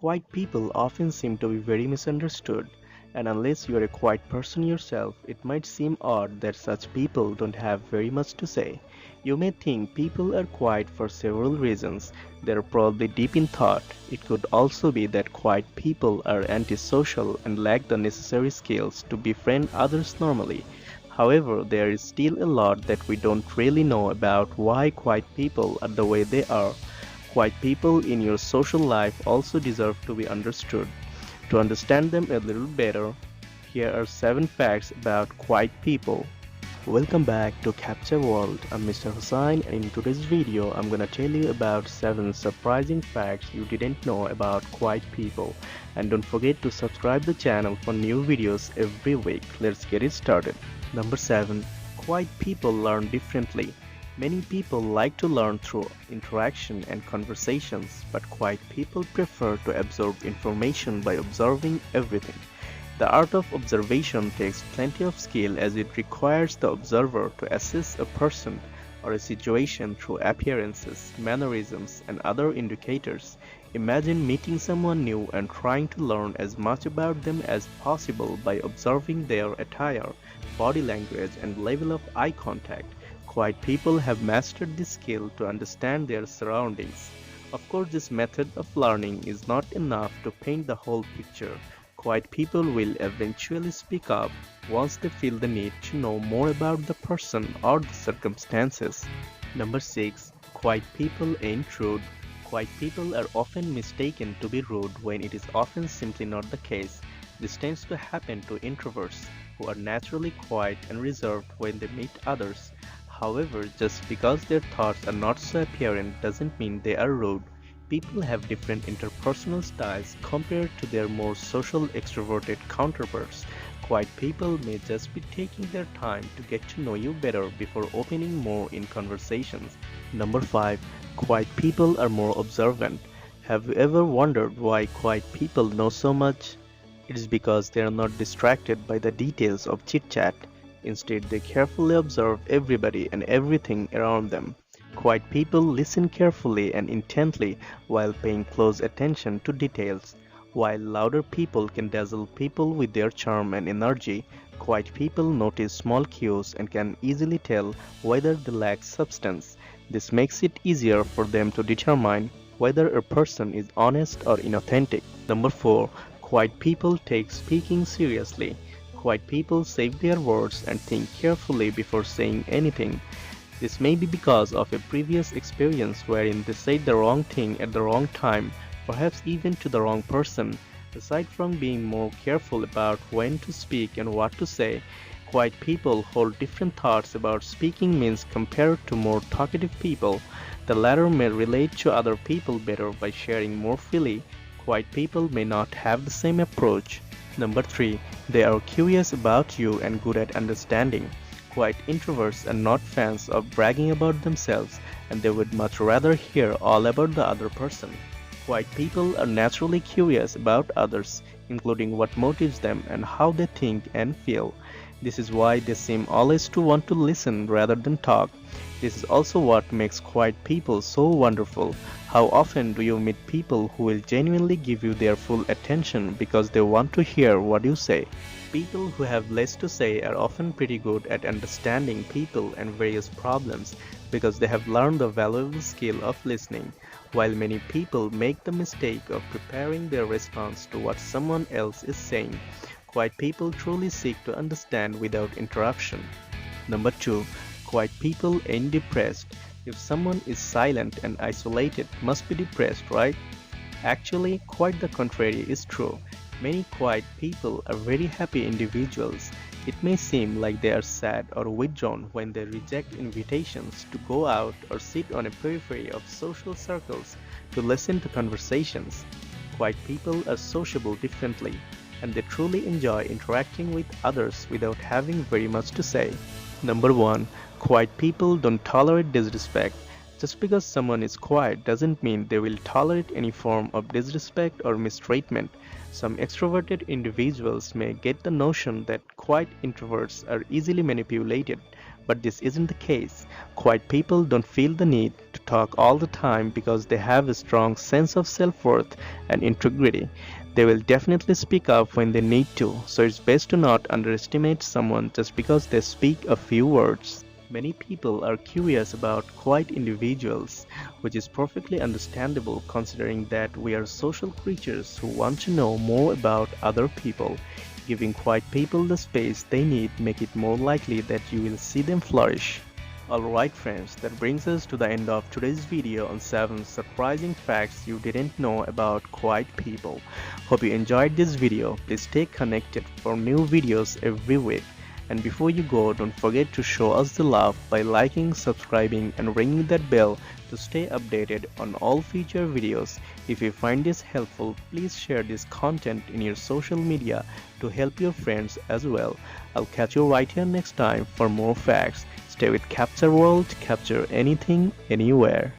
Quiet people often seem to be very misunderstood, and unless you are a quiet person yourself, it might seem odd that such people don't have very much to say. You may think people are quiet for several reasons. They are probably deep in thought. It could also be that quiet people are antisocial and lack the necessary skills to befriend others normally. However, there is still a lot that we don't really know about why quiet people are the way they are. Quiet people in your social life also deserve to be understood. To understand them a little better, here are 7 facts about quiet people. Welcome back to Capture World. I'm Mr. Hussain, and in today's video I'm gonna tell you about 7 surprising facts you didn't know about quiet people. And don't forget to subscribe the channel for new videos every week. Let's get it started. Number 7. Quiet people learn differently. Many people like to learn through interaction and conversations, but quiet people prefer to absorb information by observing everything. The art of observation takes plenty of skill as it requires the observer to assess a person or a situation through appearances, mannerisms, and other indicators. Imagine meeting someone new and trying to learn as much about them as possible by observing their attire, body language, and level of eye contact. Quiet people have mastered this skill to understand their surroundings. Of course, this method of learning is not enough to paint the whole picture. Quiet people will eventually speak up once they feel the need to know more about the person or the circumstances. Number 6. Quiet people ain't rude. Quiet people are often mistaken to be rude when it is often simply not the case. This tends to happen to introverts, who are naturally quiet and reserved when they meet others. However, just because their thoughts are not so apparent doesn't mean they are rude. People have different interpersonal styles compared to their more social extroverted counterparts. Quiet people may just be taking their time to get to know you better before opening more in conversations. Number 5. Quiet people are more observant. Have you ever wondered why quiet people know so much? It is because they are not distracted by the details of chit-chat. Instead, they carefully observe everybody and everything around them. Quiet people listen carefully and intently while paying close attention to details. While louder people can dazzle people with their charm and energy, quiet people notice small cues and can easily tell whether they lack substance. This makes it easier for them to determine whether a person is honest or inauthentic. Number 4. Quiet people take speaking seriously. Quiet people save their words and think carefully before saying anything. This may be because of a previous experience wherein they said the wrong thing at the wrong time, perhaps even to the wrong person. Aside from being more careful about when to speak and what to say, quiet people hold different thoughts about speaking means compared to more talkative people. The latter may relate to other people better by sharing more freely. Quiet people may not have the same approach. Number 3. They are curious about you and good at understanding. Quiet introverts are not fans of bragging about themselves, and they would much rather hear all about the other person. Quiet people are naturally curious about others, including what motivates them and how they think and feel. This is why they seem always to want to listen rather than talk. This is also what makes quiet people so wonderful. How often do you meet people who will genuinely give you their full attention because they want to hear what you say? People who have less to say are often pretty good at understanding people and various problems because they have learned the valuable skill of listening, while many people make the mistake of preparing their response to what someone else is saying. Quiet people truly seek to understand without interruption. Number 2. Quiet people ain't depressed. If someone is silent and isolated, must be depressed, right? Actually, quite the contrary is true. Many quiet people are very happy individuals. It may seem like they are sad or withdrawn when they reject invitations to go out or sit on a periphery of social circles to listen to conversations. Quiet people are sociable differently, and they truly enjoy interacting with others without having very much to say. Number 1. Quiet people don't tolerate disrespect. Just because someone is quiet doesn't mean they will tolerate any form of disrespect or mistreatment. Some extroverted individuals may get the notion that quiet introverts are easily manipulated, but this isn't the case. Quiet people don't feel the need to talk all the time because they have a strong sense of self-worth and integrity. They will definitely speak up when they need to, so it's best to not underestimate someone just because they speak a few words. Many people are curious about quiet individuals, which is perfectly understandable considering that we are social creatures who want to know more about other people. Giving quiet people the space they need make it more likely that you will see them flourish. Alright friends, that brings us to the end of today's video on 7 surprising facts you didn't know about quiet people. Hope you enjoyed this video. Please stay connected for new videos every week. And before you go, don't forget to show us the love by liking, subscribing and ringing that bell to stay updated on all future videos. If you find this helpful, please share this content in your social media to help your friends as well. I'll catch you right here next time for more facts. Stay with Capture World, capture anything, anywhere.